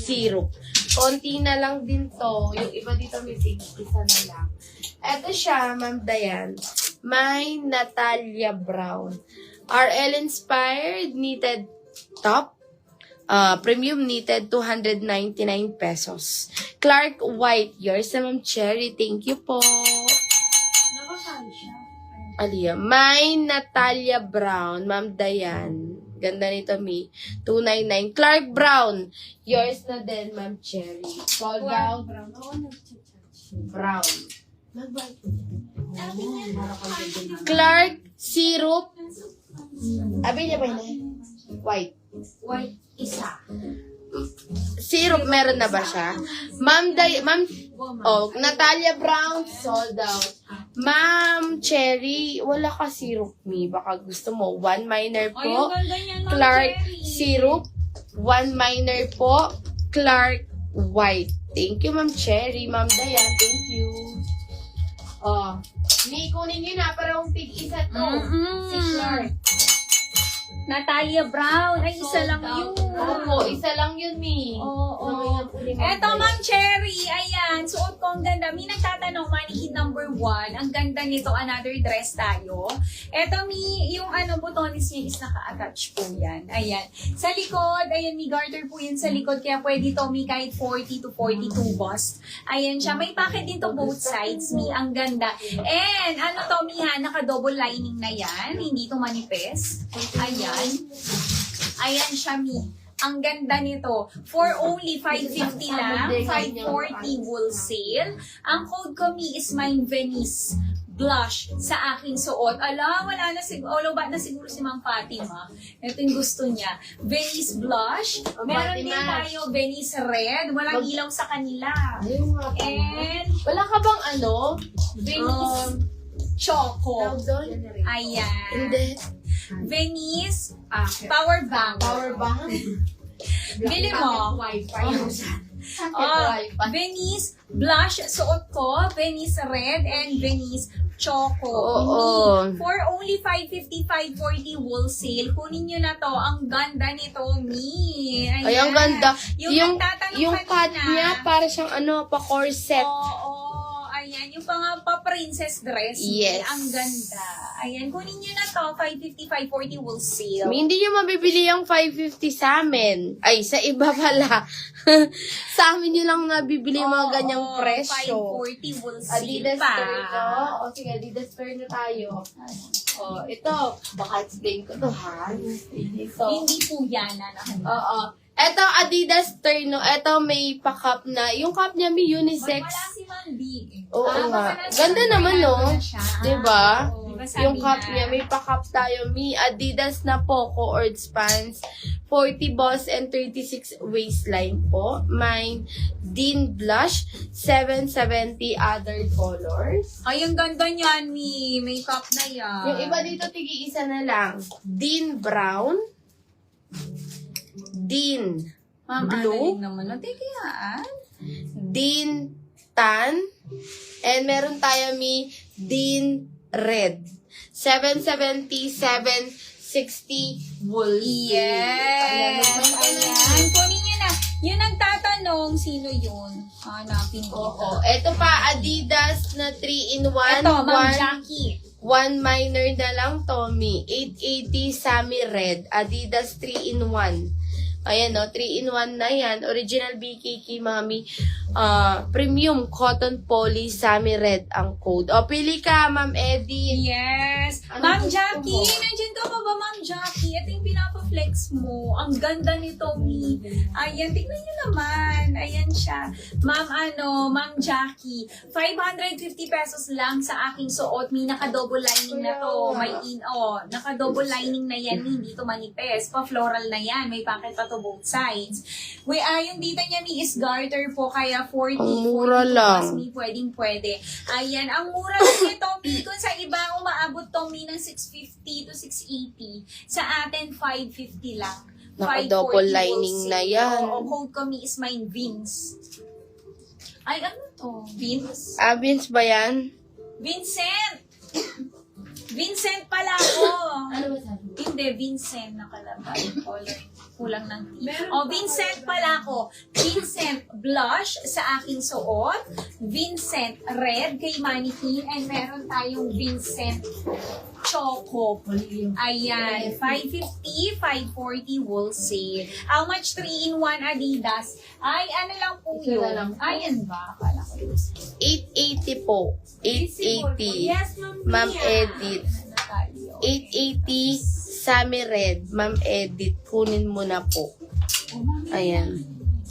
syrup. Konti na lang din to. Yung iba dito may isa na lang. Ito siya, Ma'am Dayan. May Natalia Brown. RL Inspired Knitted Top. Premium knitted, 299 pesos. Clark White, yours na Ma'am Cherry. Thank you po. Nakasali siya. Alia. May Natalia Brown, Ma'am Dayan. Ganda nito, Mi. 299. Clark Brown. Yours na din, Ma'am Cherry. Sold out. Brown. Oo, Brown. Clark Syrup. Abi niya ba yun? White. White isa. Syrup, meron na ba siya? Natalia Brown, sold out. Ma'am Cherry, wala ka syrup, Mi. Baka gusto mo. One minor Ay, po. ang ganda niyan, Ma'am Clark Cherry. Syrup. One minor po. Clark White. Thank you, Ma'am Cherry. Ma'am Dayan, thank you. Mi, kunin nyo na. Parang tig-isa to. Si Clark. Natalia Brown. Ay, isa lang yun. Opo, isa lang yun, Mi. Oo. Eto, Ma'am Cherry. Ayan. Suot ko ang ganda. May nagtatanong, mannequin number 1. Ang ganda nito. Another dress tayo. Eto, Mi, yung butones niya is naka-attach po yan. Ayan. Sa likod, ayan, may garter po yan sa likod. Kaya pwede to, Mi, kahit 40 to 42 bust. Ayan siya. May pocket din to both sides, Mi. Ang ganda. And, to, Mi, ha? Naka-double lining na yan. Hindi to manipis. Ayan. Ayan siya, Mi. Ang ganda nito. For only 550 lang, 540 wholesale. Ang code ko, Mi, is mine Venice blush sa aking suot. Ala, wala na siguro, ba na siguro si Ma'am Fatima. Ito yung gusto niya. Venice blush. Meron din tayo Venice red. Walang ilaw sa kanila. And, Wala ka bang Venice choco. Ayan. Hindi. Venice power bank. Power bank? Bili mo. Venice blush suot ko, Venice red, and Venice choco. Oo. For only 550, 540 wholesale. Kunin nyo na to. Ang ganda nito, Mi. Ayan. Ay, ang ganda. Yung cut niya, para siyang pa corset. Oo. Ayan, yung pa-princess dress. Yes. Ang ganda. Ayan, kunin nyo na to. 550, 540 wholesale. Hindi nyo mabibili yung 550 sa amin. Ay, sa iba pala. Sa amin nyo lang nabibili yung mga ganyang presyo. 540 wholesale Adidas pa. Fair ito. O sige, Adidas Fair na tayo. O, ito. Baka explain ko to, ha? Ito. Hindi po yan, Oo. Ito, Adidas Terno. Ito, may pa-cup na. Yung cup niya may unisex. Wala si Ma'am B. Oo nga. Ganda naman, no? Diba? Yung cup niya, may pa-cup tayo. May Adidas na Poco Earth Pants. 40 boss and 36 waistline po. May Dean Blush. 770 other colors. Ay, ang ganda niyan, Mi. Makeup na yan. Yung iba dito, tigi-isa na lang. Dean Brown. Dean Ma'am, Blue. naman. Natigiyaan. Dean Tan. And meron tayo Dean Red. 770, 760 wool. Yes. Ayan. Kunin nyo na. Yung nagtatanong, sino yun? Hanapin ko. Oo. Ito pa, Adidas na 3-in-1. Ito, Ma'am Jackie. One minor na lang, Tommy. 880 Sammy Red. Adidas 3-in-1. Ayan, 3-in-1 na yan. Original BKK, mami. Premium cotton poly Sammy Red ang code. O, pili ka, Ma'am Eddie. Yes. Ano Ma'am gusto Jackie, mo? nandiyan ka pa ba, Ma'am Jackie? Ito yung pinapa-flex mo. Ang ganda nito, Mi. Ayan, tignan nyo naman. Ayan siya. Ma'am, Ma'am Jackie, 550 pesos lang sa aking suot. Mi, naka-double lining na to. May naka-double lining na yan, Mi. Hindi to manipes. Pa-floral na yan. May packet pa to both sides. Yung dito niya, Mi, is garter po. Kaya 40, Ang mura 42 lang. Mi, pwedeng-pwede. Ayan, ang mura lang nito, Mi. Kung sa iba, umaabot to, Mi, ng 650 to 680. Sa atin, 550 lang. Naka-double 540 lining na yan. Oo, code ko, Mi, is mine, Vince. Ay, ano to? Vince? Vince ba yan? Vincent! Vincent pala ako. Ano ba sabi? Hindi, Vincent nakalagay. Color. Kulang ng T. O, Vincent pala ako. Vincent Blush sa aking suot. Vincent Red kay Mannequin. And meron tayong Vincent Choco. Ayan. 550, 540 wholesale. How much 3-in-1 Adidas? Ay, ano lang po Ito na lang yun? po. Ayan ba? Akala ko yun. 880 po. 880. Yes, Ma'am Edith. 880 Sammy Red. Ma'am Edith, kunin mo na po. Ayan.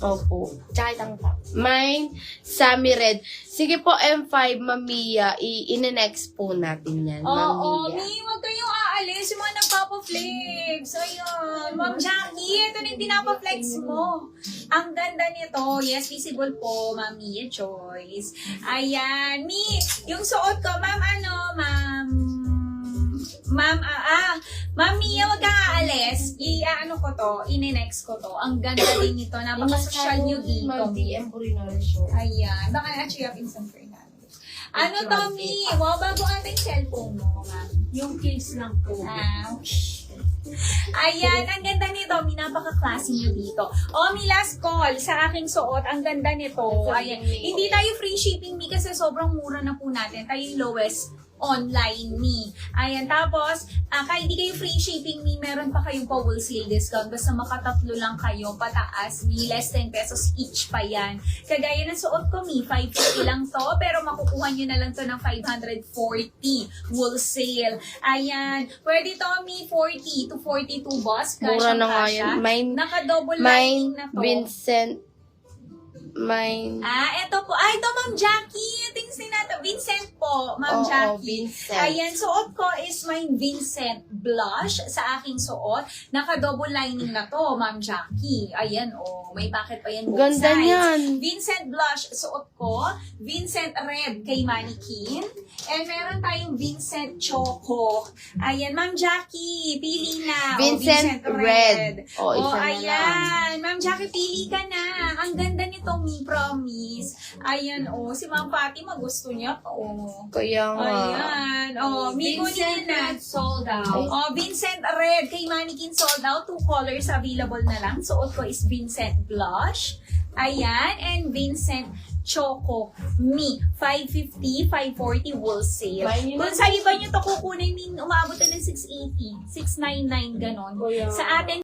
Opo. Tsaka itang top. Mine, Sammy Red. Sige po, M5, Ma'am Mia. I-next po natin yan, Ma'am Oo, Mia. huwag kayong aalis. Yung mga nagpapa-flex. Ayun. Ma'am Jackie, ito na yung pinapa-flex mo. Ang ganda nito. Yes, visible po, Ma'am Mia Choice. Ayan. Yung suot ko, Ma'am Mia, huwag kang aalis. I-ano ko to, ine-next ko to. Ang ganda din nito. Napaka-social nyo dito. Ma'am DM po rin namin siya. Ayan. Baka actually up in San Fernando. Ano, Tommy? Wow, bago ating cellphone mo, ma'am. Yung case lang po. Ayan, ang ganda nito. Napaka-classy nyo dito. Mi, last call sa aking suot. Ang ganda nito. Ayan. Hindi tayo free shipping, Mi, kasi sobrang mura na po natin. Tayo yung lowest online, Mi. Ayan, tapos, kahit hindi kayo free shipping, Mi, meron pa kayong pa-wholesale discount. Basta makatatlo lang kayo, pataas, Mi, less 10 pesos each pa yan. Kagaya ng suot ko, Mi, 550 lang to, pero makukuha nyo na lang to ng 540 wholesale. Ayan, pwede to, Mi, 40 to 42, boss. Mura na nga yan. Naka-double Mine, lining na to. Vincent. Mine. Eto po. Ito, Ma'am Jackie. Tingnan natin. Vincent po, Ma'am Oo, Jackie. Vincent. Ayan, suot ko is my Vincent Blush sa aking suot. Naka-double lining na to, Ma'am Jackie. Ayan, may packet pa yan both Ganda sides. niyan. Vincent Blush, suot ko. Vincent Red kay Mannequin. And meron tayong Vincent Choco. Ayan, Ma'am Jackie, pili na. Vincent Red. Isa na lang. Ayan. Ma'am Jackie, pili ka na. Ang ganda nito, Mi, promise. Ayan, si Ma'am Fatima, gusto niya to. Kaya nga. Ayan. Mi, kunin Vincent na. Red sold out. Vincent Red kay Mannequin sold out. 2 colors available na lang. Suot ko is Vincent Blush. Ayan. And Vincent Choco. Mi, 550, 540 wholesale. Mine yun. Kung sa iba nyo to kukunin, umabot na ng 680, 699, ganon. Kuya. Sa atin,